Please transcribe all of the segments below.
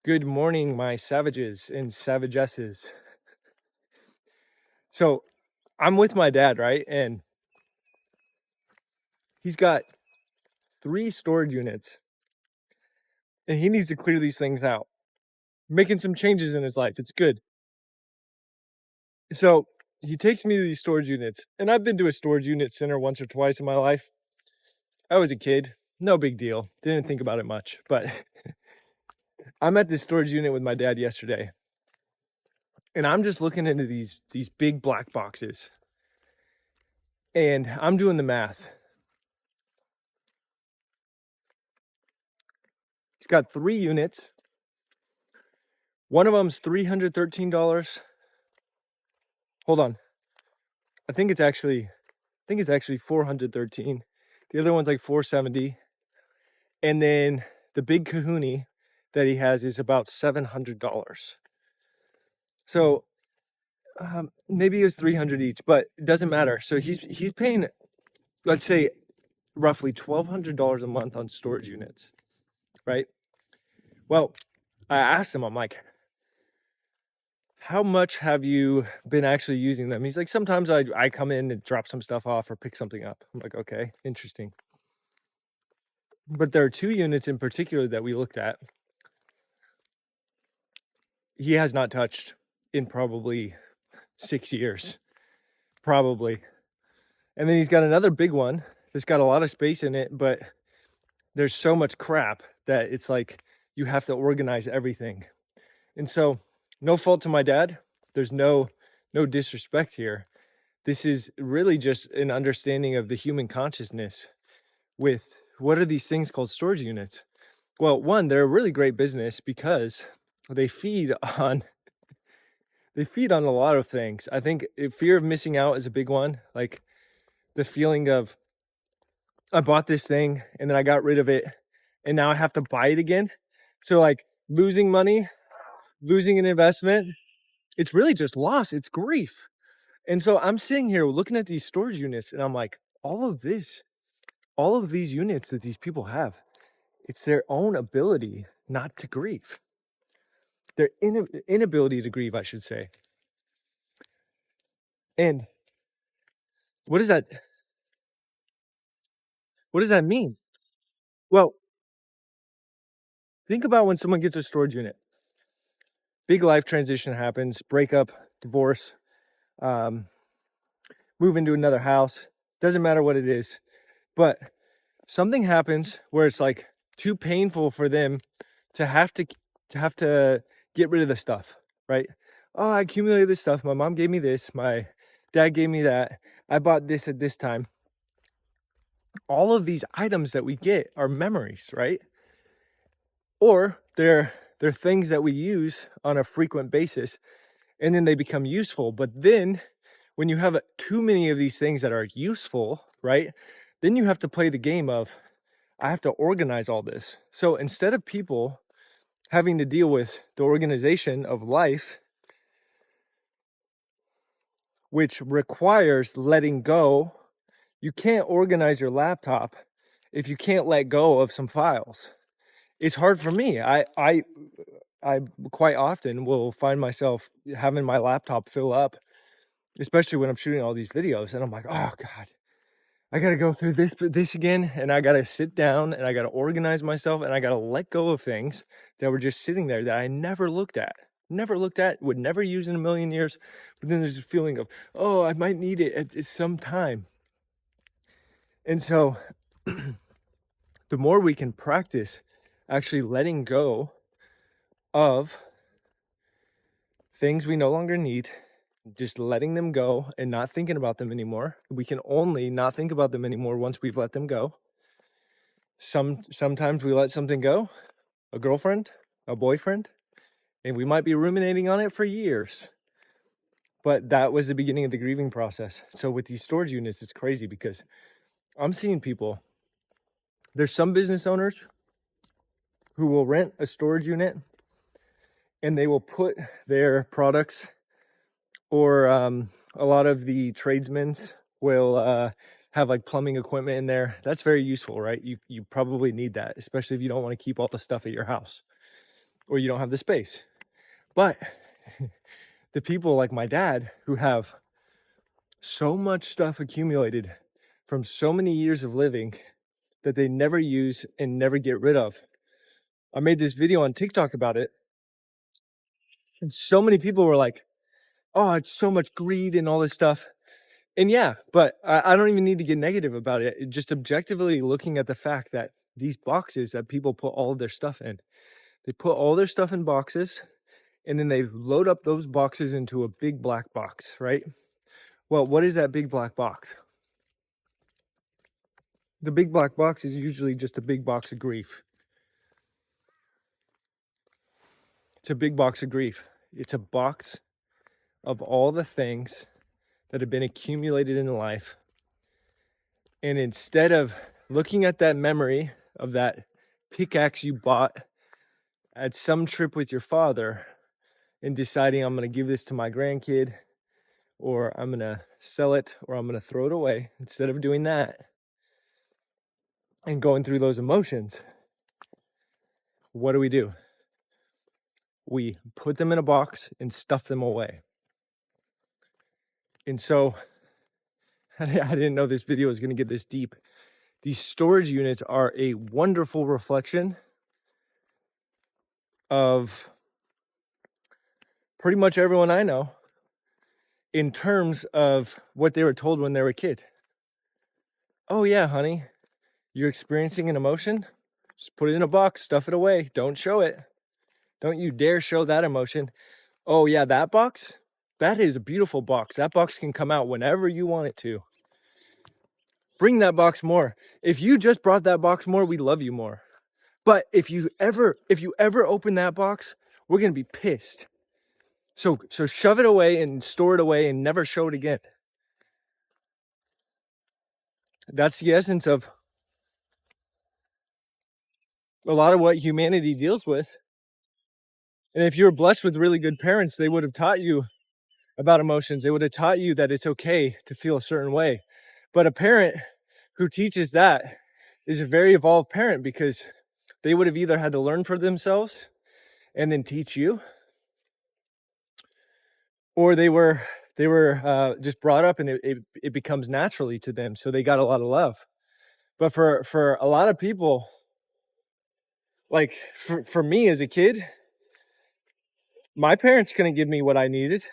Good morning, my savages and savagesses. So I'm with my dad, right? And he's got 3 storage units and he needs to clear these things out, making some changes in his life. It's good. So he takes me to these storage units, and I've been to a storage unit center once or twice in my life. I was a kid, no big deal. Didn't think about it much, but I'm at this storage unit with my dad yesterday, and I'm just looking into these big black boxes, and I'm doing the math. He's got 3 units. One of them's $313. Hold on. I think it's actually $413. The other one's like $470. And then the big kahuni that he has is about $700. So maybe it was $300 each, but it doesn't matter. So he's paying, let's say, roughly $1,200 a month on storage units, right? Well, I asked him, I'm like, how much have you been actually using them? He's like, sometimes I come in and drop some stuff off or pick something up. I'm like, okay, interesting. But there are 2 units in particular that we looked at. He has not touched in probably 6 years, probably. And then he's got another big one that's got a lot of space in it, but there's so much crap that it's like you have to organize everything. And so, no fault to my dad. There's no disrespect here. This is really just an understanding of the human consciousness with what are these things called storage units? Well, one, they're a really great business because they feed on a lot of things. I think fear of missing out is a big one. Like the feeling of I bought this thing and then I got rid of it and now I have to buy it again. So like losing money, losing an investment, it's really just loss. It's grief. And so I'm sitting here looking at these storage units and I'm like, all of these units that these people have, it's their own ability not to grieve. Their inability to grieve, I should say. And what does that mean? Well, think about when someone gets a storage unit. Big life transition happens, breakup, divorce, move into another house. Doesn't matter what it is. But something happens where it's like too painful for them to have to get rid of the stuff, right? Oh, I accumulated this stuff. My mom gave me this. My dad gave me that. I bought this at this time. All of these items that we get are memories, right? Or they're things that we use on a frequent basis and then they become useful. But then when you have too many of these things that are useful, right? Then you have to play the game of I have to organize all this. So instead of people having to deal with the organization of life, which requires letting go, you can't organize your laptop if you can't let go of some files. It's hard for me. I quite often will find myself having my laptop fill up, especially when I'm shooting all these videos, and I'm like, oh God, I gotta go through this again, and I gotta sit down and I gotta organize myself and I gotta let go of things that were just sitting there that I never looked at, would never use in a million years. But then there's a feeling of, oh, I might need it at some time. And so the more we can practice actually letting go of things we no longer need, just letting them go and not thinking about them anymore. We can only not think about them anymore once we've let them go. Sometimes we let something go, a girlfriend, a boyfriend, and we might be ruminating on it for years. But that was the beginning of the grieving process. So with these storage units, it's crazy because I'm seeing people. There's some business owners who will rent a storage unit and they will put their products, or a lot of the tradesmen's will have like plumbing equipment in there. That's very useful, right? You probably need that, especially if you don't want to keep all the stuff at your house. or you don't have the space. But the people like my dad who have so much stuff accumulated from so many years of living that they never use and never get rid of. I made this video on TikTok about it, and so many people were like, oh, it's so much greed and all this stuff. And yeah, but I don't even need to get negative about it. Just objectively looking at the fact that these boxes that people put all of their stuff in, they put all their stuff in boxes, and then they load up those boxes into a big black box, right? Well, what is that big black box? The big black box is usually just a big box of grief. It's a big box of grief. It's a box of all the things that have been accumulated in life. And instead of looking at that memory of that pickaxe you bought at some trip with your father and deciding, I'm going to give this to my grandkid, or I'm going to sell it, or I'm going to throw it away, instead of doing that and going through those emotions, what do? We put them in a box and stuff them away. And so I didn't know this video was going to get this deep. These storage units are a wonderful reflection of pretty much everyone I know in terms of what they were told when they were a kid. Oh yeah, honey, you're experiencing an emotion? Just put it in a box, stuff it away. Don't show it. Don't you dare show that emotion. Oh yeah, that box? That is a beautiful box. That box can come out whenever you want it to. Bring that box more. If you just brought that box more, we love you more. But if you ever open that box, we're gonna be pissed. So shove it away and store it away and never show it again. That's the essence of a lot of what humanity deals with. And if you were blessed with really good parents, they would have taught you about emotions. They would have taught you that it's okay to feel a certain way. But a parent who teaches that is a very evolved parent, because they would have either had to learn for themselves and then teach you, or they were just brought up and it becomes naturally to them. So they got a lot of love. But for a lot of people, like for me as a kid, my parents couldn't give me what I needed.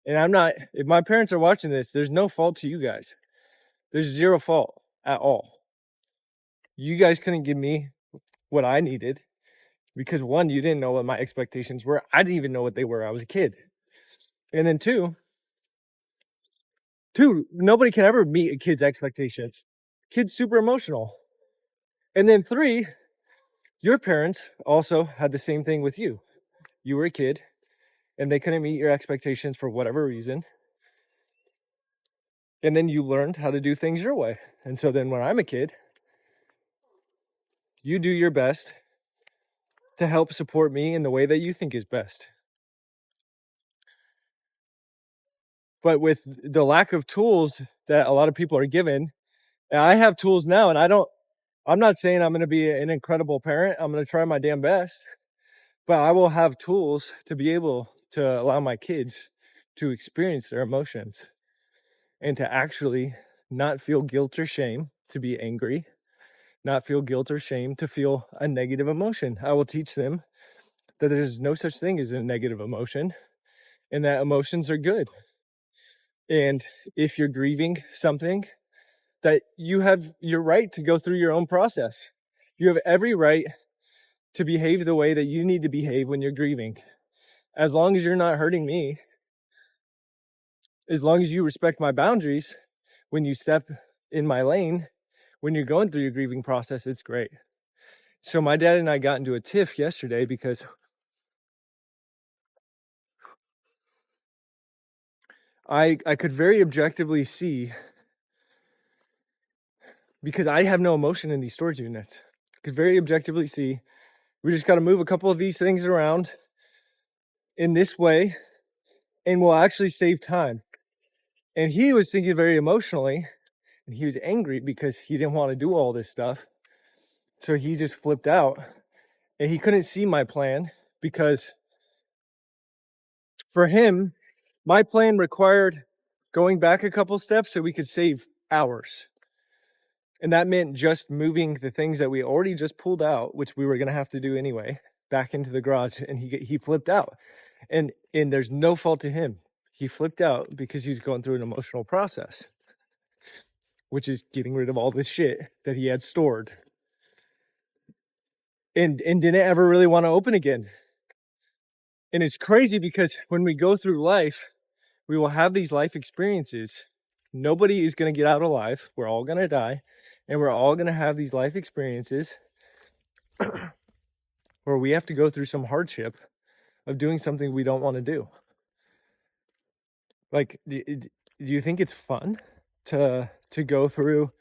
And I'm not, if my parents are watching this, there's no fault to you guys. There's zero fault at all. You guys couldn't give me what I needed because, one, you didn't know what my expectations were. I didn't even know what they were. I was a kid. And then two, nobody can ever meet a kid's expectations. Kid's super emotional. And then three, your parents also had the same thing with you. You were a kid and they couldn't meet your expectations for whatever reason. And then you learned how to do things your way. And so then when I'm a kid, you do your best to help support me in the way that you think is best. But with the lack of tools that a lot of people are given, and I have tools now, and I'm not saying I'm going to be an incredible parent. I'm going to try my damn best, but I will have tools to be able to allow my kids to experience their emotions and to actually not feel guilt or shame to be angry, not feel guilt or shame to feel a negative emotion. I will teach them that there's no such thing as a negative emotion and that emotions are good. And if you're grieving something, that you have your right to go through your own process. You have every right to behave the way that you need to behave when you're grieving. As long as you're not hurting me, as long as you respect my boundaries, when you step in my lane, when you're going through your grieving process, it's great. So my dad and I got into a tiff yesterday because I could very objectively see, because I have no emotion in these storage units, I could very objectively see we just got to move a couple of these things around in this way and we'll actually save time. And he was thinking very emotionally, and he was angry because he didn't want to do all this stuff. So he just flipped out and he couldn't see my plan because for him, my plan required going back a couple steps so we could save hours. And that meant just moving the things that we already just pulled out, which we were going to have to do anyway, back into the garage. And he flipped out. And there's no fault to him. He flipped out because he's going through an emotional process, which is getting rid of all this shit that he had stored and didn't ever really want to open again. And it's crazy because when we go through life, we will have these life experiences. Nobody is going to get out alive. We're all going to die. And we're all going to have these life experiences where we have to go through some hardship of doing something we don't want to do. Like, do you think it's fun to go through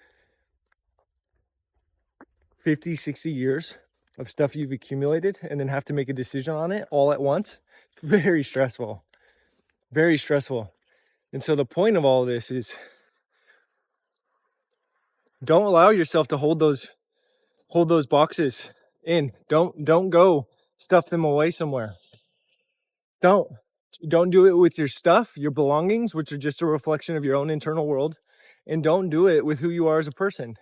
50, 60 years of stuff you've accumulated and then have to make a decision on it all at once? It's very stressful. Very stressful. And so the point of all of this is don't allow yourself to hold those boxes in. Don't go stuff them away somewhere. Don't do it with your stuff, your belongings, which are just a reflection of your own internal world, and don't do it with who you are as a person.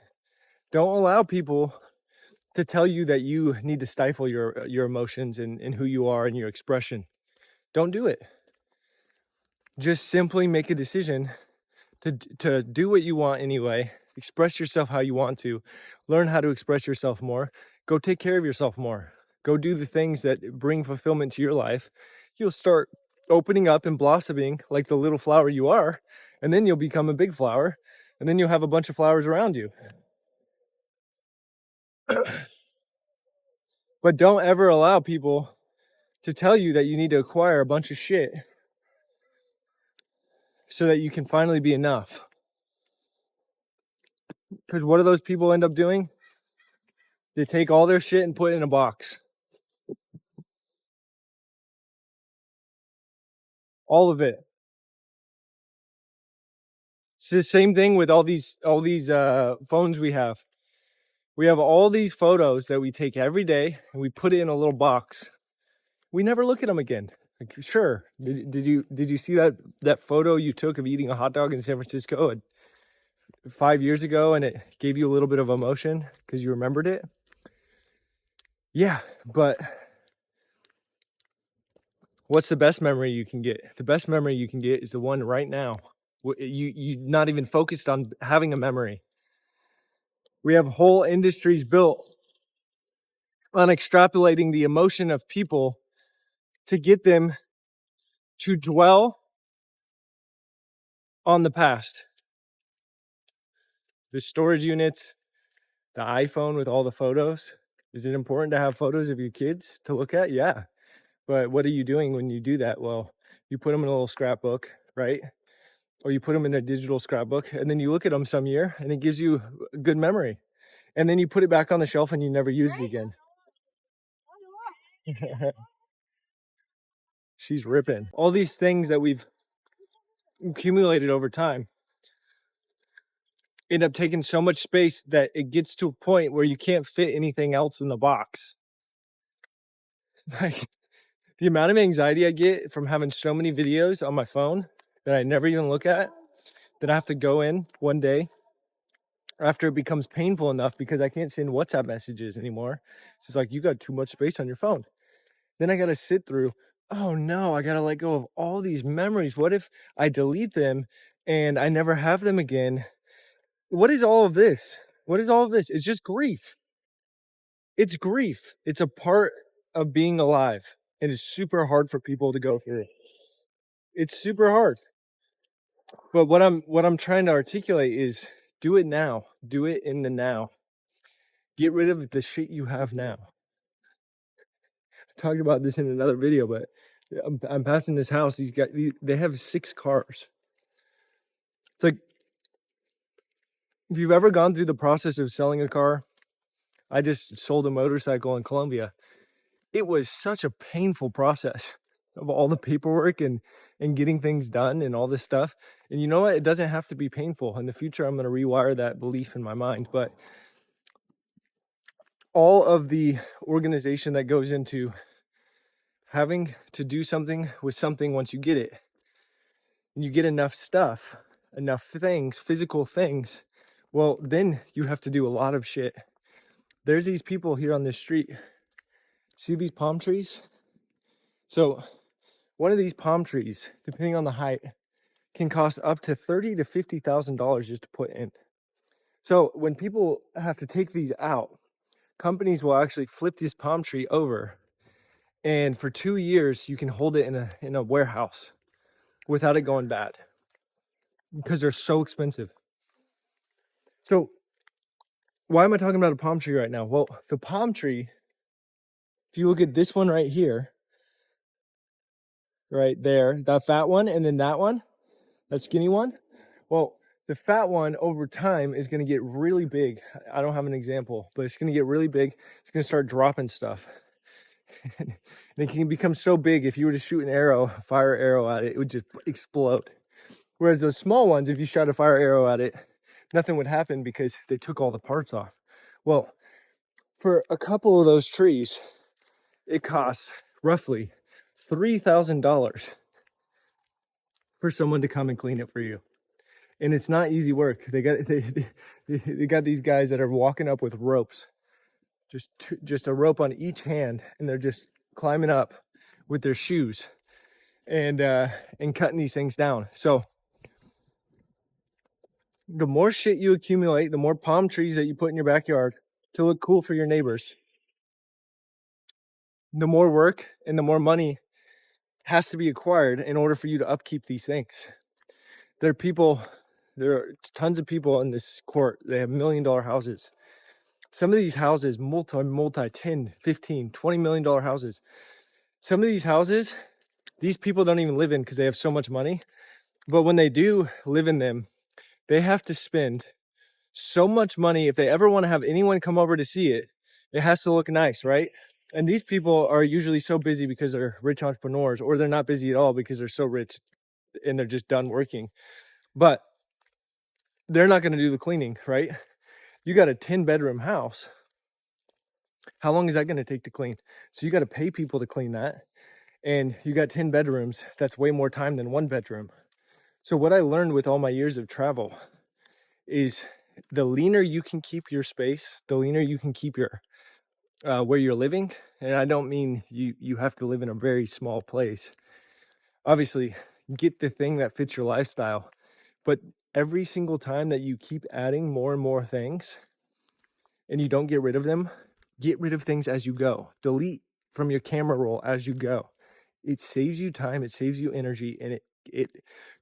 Don't allow people to tell you that you need to stifle your emotions and who you are and your expression. Don't do it. Just simply make a decision to do what you want anyway. Express yourself how you want to. Learn how to express yourself more. Go take care of yourself more. Go do the things that bring fulfillment to your life. You'll start opening up and blossoming like the little flower you are, and then you'll become a big flower, and then you'll have a bunch of flowers around you. But don't ever allow people to tell you that you need to acquire a bunch of shit so that you can finally be enough. Because what do those people end up doing? They take all their shit and put it in a box. All of it. It's the same thing with all these phones we have. We have all these photos that we take every day and we put it in a little box. We never look at them again. Like, sure. Did you see that photo you took of eating a hot dog in San Francisco 5 years ago and it gave you a little bit of emotion because you remembered it? Yeah, but what's the best memory you can get? The best memory you can get is the one right now. You're not even focused on having a memory. We have whole industries built on extrapolating the emotion of people to get them to dwell on the past. The storage units, the iPhone with all the photos. Is it important to have photos of your kids to look at? Yeah. But what are you doing when you do that? Well, you put them in a little scrapbook, right? Or you put them in a digital scrapbook and then you look at them some year and it gives you a good memory. And then you put it back on the shelf and you never use it again. She's ripping. All these things that we've accumulated over time end up taking so much space that it gets to a point where you can't fit anything else in the box. Like the amount of anxiety I get from having so many videos on my phone that I never even look at, that I have to go in one day after it becomes painful enough because I can't send WhatsApp messages anymore. It's just like, you got too much space on your phone. Then I got to sit through, oh no, I got to let go of all these memories. What if I delete them and I never have them again? What is all of this? What is all of this? It's just grief. It's grief. It's a part of being alive. And it's super hard for people to go through. It's super hard. But what I'm trying to articulate is do it now. Do it in the now. Get rid of the shit you have now. I talked about this in another video, but I'm passing this house. They have 6 cars. It's like, if you've ever gone through the process of selling a car, I just sold a motorcycle in Colombia. It was such a painful process of all the paperwork and getting things done and all this stuff. And you know what? It doesn't have to be painful. In the future, I'm going to rewire that belief in my mind. But all of the organization that goes into having to do something with something once you get it. And you get enough stuff, enough things, physical things, well, then you have to do a lot of shit. There's these people here on this street. See these palm trees? So one of these palm trees, depending on the height, can cost up to $30,000 to $50,000 just to put in. So when people have to take these out, companies will actually flip this palm tree over, and for 2 years you can hold it in a warehouse without it going bad because they're so expensive. So why am I talking about a palm tree right now? Well, the palm tree, if you look at this one right here, right there, that fat one, and then that one, that skinny one, well, the fat one over time is going to get really big. I don't have an example, but it's going to get really big. It's going to start dropping stuff. And it can become so big, if you were to shoot an arrow, fire arrow at it, it would just explode. Whereas those small ones, if you shot a fire arrow at it, nothing would happen because they took all the parts off. Well, for a couple of those trees, it costs roughly $3,000 for someone to come and clean it for you. And it's not easy work. They got these guys that are walking up with ropes, just a rope on each hand, and they're just climbing up with their shoes and cutting these things down. So the more shit you accumulate, the more palm trees that you put in your backyard to look cool for your neighbors, the more work and the more money has to be acquired in order for you to upkeep these things. There are tons of people in this court. They have $1 million houses. Some of these houses, multi 10, 15, $20 million houses. Some of these houses, these people don't even live in because they have so much money. But when they do live in them, they have to spend so much money. If they ever want to have anyone come over to see it, it has to look nice, right? And these people are usually so busy because they're rich entrepreneurs, or they're not busy at all because they're so rich and they're just done working. But they're not going to do the cleaning, right? You got a 10-bedroom house. How long is that going to take to clean? So you got to pay people to clean that. And you got 10 bedrooms. That's way more time than 1 bedroom. So what I learned with all my years of travel is the leaner you can keep your space, the leaner you can keep your where you're living. And I don't mean you have to live in a very small place. Obviously, get the thing that fits your lifestyle. But every single time that you keep adding more and more things and you don't get rid of them, get rid of things as you go. Delete from your camera roll as you go. It saves you time, it saves you energy, and it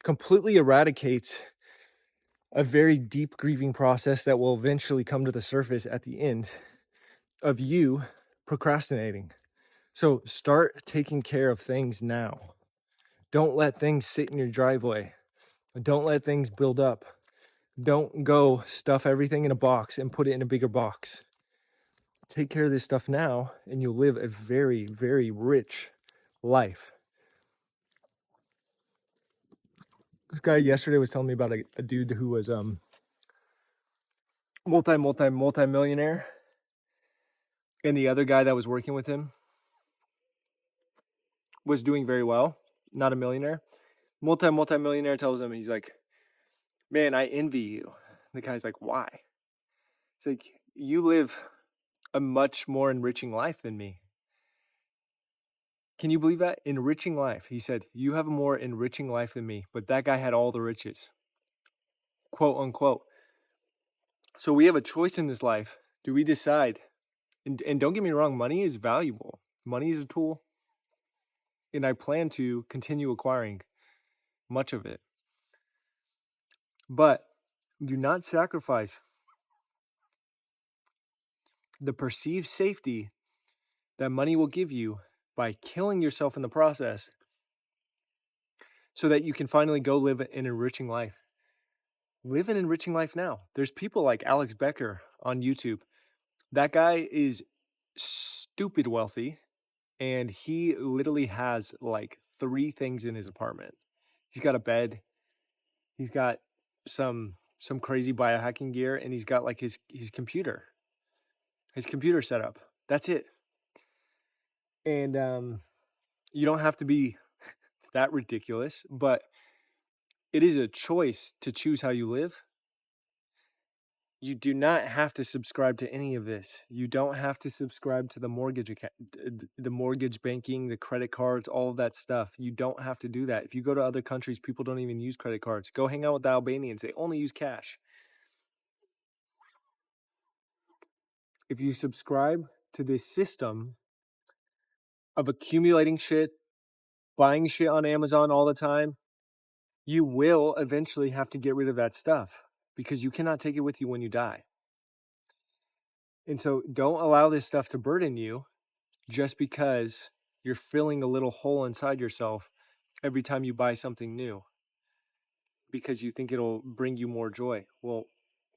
completely eradicates a very deep grieving process that will eventually come to the surface at the end of you procrastinating. So start taking care of things now. Don't let things sit in your driveway. Don't let things build up. Don't go stuff everything in a box and put it in a bigger box. Take care of this stuff now, and you'll live a very, very rich life. This guy yesterday was telling me about a dude who was multi-millionaire, and the other guy that was working with him was doing very well, not a millionaire. Multi-millionaire tells him, he's like, man, I envy you. The guy's like, why? It's like, you live a much more enriching life than me. Can you believe that? Enriching life. He said, you have a more enriching life than me, but that guy had all the riches, quote unquote. So we have a choice in this life. Do we decide? And don't get me wrong, money is valuable. Money is a tool. And I plan to continue acquiring much of it. But do not sacrifice the perceived safety that money will give you by killing yourself in the process so that you can finally go live an enriching life. Live an enriching life now. There's people like Alex Becker on YouTube. That guy is stupid wealthy, and he literally has like 3 things in his apartment. He's got a bed, he's got some crazy biohacking gear, and he's got like his computer setup. That's it. And You don't have to be that ridiculous, but it is a choice to choose how you live. You do not have to subscribe to any of this. You don't have to subscribe to the mortgage account, the mortgage banking, the credit cards, all of that stuff. You don't have to do that. If you go to other countries, people don't even use credit cards. Go hang out with the Albanians. They only use cash. If you subscribe to this system of accumulating shit, buying shit on Amazon all the time, you will eventually have to get rid of that stuff because you cannot take it with you when you die. And so don't allow this stuff to burden you just because you're filling a little hole inside yourself every time you buy something new because you think it'll bring you more joy. Well,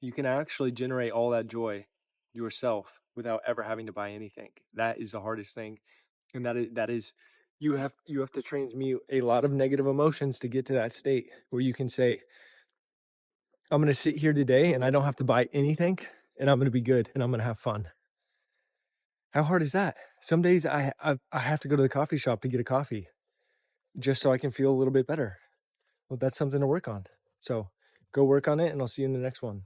you can actually generate all that joy yourself without ever having to buy anything. That is the hardest thing. And that is you have to transmute a lot of negative emotions to get to that state where you can say, I'm going to sit here today and I don't have to buy anything and I'm going to be good and I'm going to have fun. How hard is that? Some days I have to go to the coffee shop to get a coffee just so I can feel a little bit better. Well, that's something to work on. So go work on it and I'll see you in the next one.